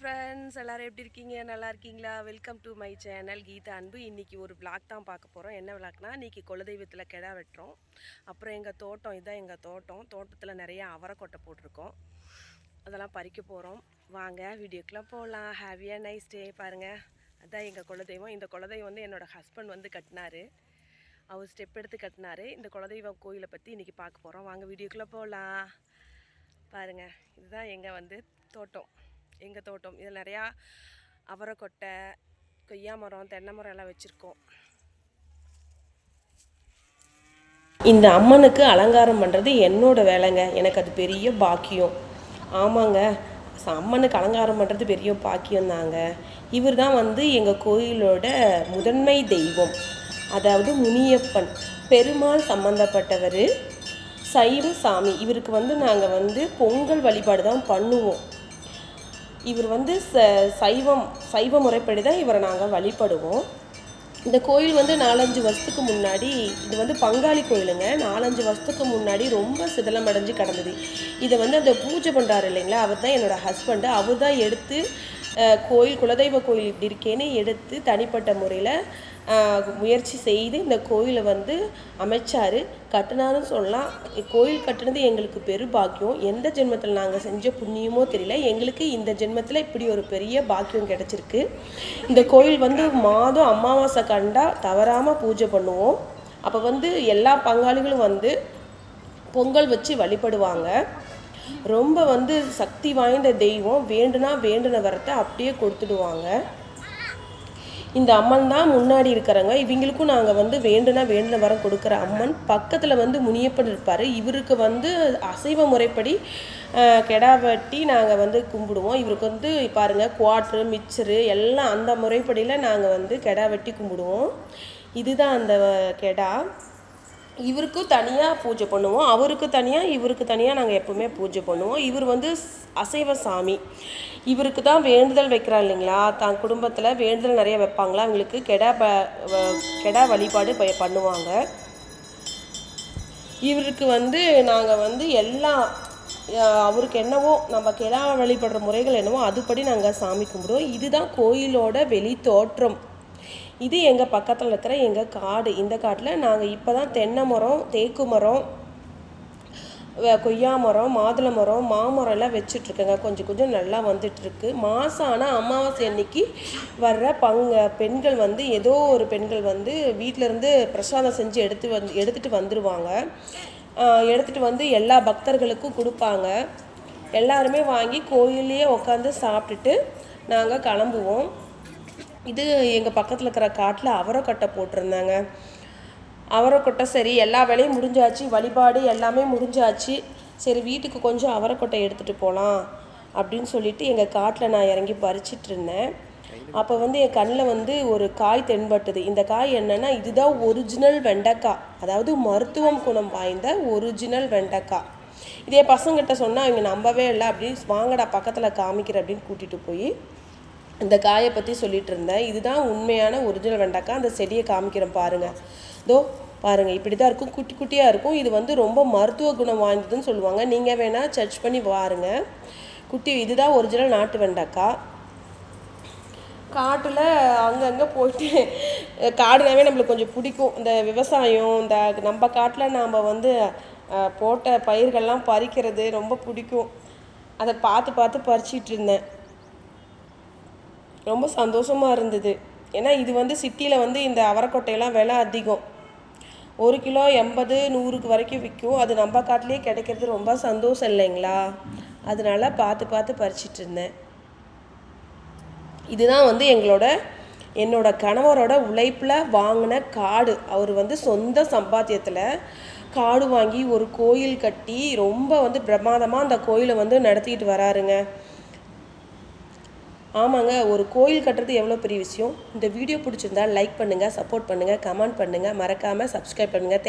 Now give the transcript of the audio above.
Friends, எல்லோரும் எப்படி இருக்கீங்க? நல்லா இருக்கீங்களா? Welcome to my channel Geetha Anbu. இன்றைக்கி ஒரு விளாக் தான் பார்க்க போகிறோம். என்ன விளாக்னா, இன்றைக்கி குலதெய்வத்தில் கிடா வெட்டுறோம். அப்புறம் எங்கள் தோட்டம், இதுதான் எங்கள் தோட்டத்தில் நிறைய அவரைக்கொட்டை போட்டிருக்கோம். அதெல்லாம் பறிக்க போகிறோம். வாங்க வீடியோக்கெலாம் போகலாம். ஹாவியாக நைஸ் டே. பாருங்கள், அதுதான் எங்கள் குலதெய்வம். இந்த குலதெய்வம் வந்து என்னோடய ஹஸ்பண்ட் வந்து கட்டினார். அவர் ஸ்டெப் எடுத்து கட்டினார். இந்த குலதெய்வம் கோயிலை பற்றி இன்றைக்கி பார்க்க போகிறோம். வாங்க வீடியோக்குள்ளே போகலாம். பாருங்கள், இதுதான் எங்கள் தோட்டம். இதில் நிறையா அவரைக்கொட்டை, கொய்யா மரம், தென்னை மரம் எல்லாம் வச்சுருக்கோம். இந்த அம்மனுக்கு அலங்காரம் பண்ணுறது என்னோட வேலைங்க. எனக்கு அது பெரிய பாக்கியம். ஆமாங்க, அம்மனுக்கு அலங்காரம் பண்ணுறது பெரிய பாக்கியம் தாங்க. இவர் தான் வந்து எங்கள் கோயிலோட முதன்மை தெய்வம், அதாவது முனியப்பன், பெருமாள் சம்பந்தப்பட்டவர், சைவ சாமி. இவருக்கு வந்து நாங்கள் வந்து பொங்கல் வழிபாடு தான் பண்ணுவோம். இவர் வந்து சைவ முறைப்படி தான் இவரை நாங்கள் வழிபடுவோம். இந்த கோயில் வந்து 4-5 வருஷத்துக்கு முன்னாடி, இது வந்து பங்காளி கோயிலுங்க, 4-5 வருஷத்துக்கு முன்னாடி ரொம்ப சிதலமடைஞ்சு கிடந்தது. இதை வந்து அந்த பூஜை பண்ணுறாரு இல்லைங்களா, அவர் தான் என்னோடய ஹஸ்பண்டு. அவர் தான் எடுத்து குலதெய்வ கோயில் இப்படி இருக்கேன்னு எடுத்து தனிப்பட்ட முறையில் முயற்சி செய்து இந்த கோயிலை வந்து அமைச்சார், கட்டினாருன்னு சொல்லலாம். கோயில் கட்டினது எங்களுக்கு பாக்கியம். எந்த ஜென்மத்தில் நாங்கள் செஞ்ச புண்ணியமோ தெரியல, எங்களுக்கு இந்த ஜென்மத்தில் இப்படி ஒரு பெரிய பாக்கியம் கிடச்சிருக்கு. இந்த கோயில் வந்து மாதம் அமாவாசை கண்டா தவறாமல் பூஜை பண்ணுவோம். அப்போ வந்து எல்லா பங்காளிகளும் வந்து பொங்கல் வச்சு வழிபடுவாங்க. ரொம்ப வந்து சக்தி வாய்ந்த தெய்வம். வேண்டுன வரத்தை அப்படியே கொடுத்துடுவாங்க. இந்த அம்மன் தான் முன்னாடி இருக்கிறாங்க. இவங்களுக்கும் நாங்கள் வந்து வேண்டுன வரம் கொடுக்குற அம்மன். பக்கத்தில் வந்து முனியப்பன் இருப்பார். இவருக்கு வந்து அசைவ முறைப்படி கெடா வெட்டி நாங்கள் வந்து கும்பிடுவோம். இவருக்கு வந்து பாருங்கள், குவாட்ரு, மிக்சரு எல்லாம் அந்த முறைப்படியில் நாங்கள் வந்து கெடா வெட்டி கும்பிடுவோம். இதுதான் அந்த கெடா. இவருக்கும் தனியாக பூஜை பண்ணுவோம், அவருக்கு தனியாக, இவருக்கு தனியாக நாங்கள் எப்போவுமே பூஜை பண்ணுவோம். இவர் வந்து அசைவ சாமி. இவருக்கு தான் வேண்டுதல் வைக்கிறா இல்லைங்களா, தான் குடும்பத்தில் வேண்டுதல் நிறைய வைப்பாங்களா, அவங்களுக்கு கெடா வழிபாடு பண்ணுவாங்க. இவருக்கு வந்து நாங்கள் வந்து எல்லாம் அவருக்கு என்னவோ, நம்ம கெடா வழிபடுற முறைகள் என்னவோ அதுபடி நாங்கள் சாமி கும்பிடுவோம். இதுதான் கோயிலோட வெளி தோற்றம். இது எங்கள் பக்கத்தில் இருக்கிற எங்கள் காடு. இந்த காட்டில் நாங்கள் இப்போ தான் தென்னை மரம், தேக்கு மரம், கொய்யா மரம், மாதுளை மரம், மாமரம் எல்லாம் வச்சிட்ருக்கேங்க. கொஞ்சம் நல்லா வந்துட்டுருக்கு. மாதம் ஆனால் அமாவாசை அன்னைக்கு வர்ற பெண்கள் வந்து ஏதோ ஒரு பெண்கள் வந்து வீட்டிலேருந்து பிரசாதம் செஞ்சு எடுத்துகிட்டு வந்துடுவாங்க. எடுத்துகிட்டு வந்து எல்லா பக்தர்களுக்கும் கொடுப்பாங்க. எல்லாருமே வாங்கி கோயிலே உட்காந்து சாப்பிட்டுட்டு நாங்கள் கிளம்புவோம். இது எங்கள் பக்கத்தில் இருக்கிற காட்டில் அவரைக்கொட்டை போட்டிருந்தாங்க. அவரைக்கொட்டை சரி, எல்லா வேலையும் முடிஞ்சாச்சு, வழிபாடு எல்லாமே முடிஞ்சாச்சு. சரி, வீட்டுக்கு கொஞ்சம் அவரைக்கொட்டை எடுத்துகிட்டு போகலாம் அப்படின்னு சொல்லிட்டு எங்கள் காட்டில் நான் இறங்கி பறிச்சிட்டு இருந்தேன். அப்போ வந்து என் கண்ணில் வந்து ஒரு காய் தென்பட்டுது. இந்த காய் என்னென்னா, இதுதான் ஒரிஜினல் வெண்டைக்காய், அதாவது மருத்துவம் குணம் வாய்ந்த ஒரிஜினல் வெண்டைக்காய். இதே பசங்கிட்ட சொன்னால் அவங்க நம்பவே இல்லை. அப்படின்னு வாங்கடா பக்கத்தில் காமிக்கிற அப்படின்னு கூட்டிகிட்டு போய் இந்த காயை பற்றி சொல்லிகிட்டு இருந்தேன். இதுதான் உண்மையான ஒரிஜினல் வெண்டைக்காய். அந்த செடியை காமிக்கிறேன் பாருங்கள். பாருங்கள், இப்படி தான் இருக்கும், குட்டி குட்டியாக இருக்கும். இது வந்து ரொம்ப மருத்துவ குணம் வாய்ந்ததுன்னு சொல்லுவாங்க. நீங்கள் வேணால் சர்ச் பண்ணி பாருங்கள். இதுதான் ஒரிஜினல் நாட்டு வெண்டைக்காய். காட்டில் அங்கங்கே போயிட்டு, காடுனாவே நம்மளுக்கு கொஞ்சம் பிடிக்கும். இந்த விவசாயம், இந்த நம்ம காட்டில் நாம் வந்து போட்ட பயிர்கள்லாம் பறிக்கிறது ரொம்ப பிடிக்கும். அதை பார்த்து பறிச்சிட்டு இருந்தேன். ரொம்ப சந்தோஷமாக இருந்தது. ஏன்னா இது வந்து சிட்டியில் வந்து இந்த அவரைக்கொட்டையெல்லாம் விலை அதிகம். 1 கிலோ 80-100 வரைக்கும் விற்கும். அது நம்ம காட்டிலே கிடைக்கிறது ரொம்ப சந்தோஷம் இல்லைங்களா, அதனால பார்த்து பறிச்சிட்டு இருந்தேன். இதுதான் வந்து என்னோட கணவரோட உழைப்பில் வாங்கின காடு. அவர் வந்து சொந்த சம்பாத்தியத்தில் காடு வாங்கி ஒரு கோயில் கட்டி ரொம்ப வந்து பிரமாதமாக அந்த கோயிலை வந்து நடத்திக்கிட்டு வராருங்க. ஆமாங்க, ஒரு கோயில் கட்டுறது எவ்வளோ பெரிய விஷயம். இந்த வீடியோ பிடிச்சிருந்தா லைக் பண்ணுங்கள், சப்போர்ட் பண்ணுங்கள், கமெண்ட் பண்ணுங்கள், மறக்காமல் சப்ஸ்கிரைப் பண்ணுங்கள்.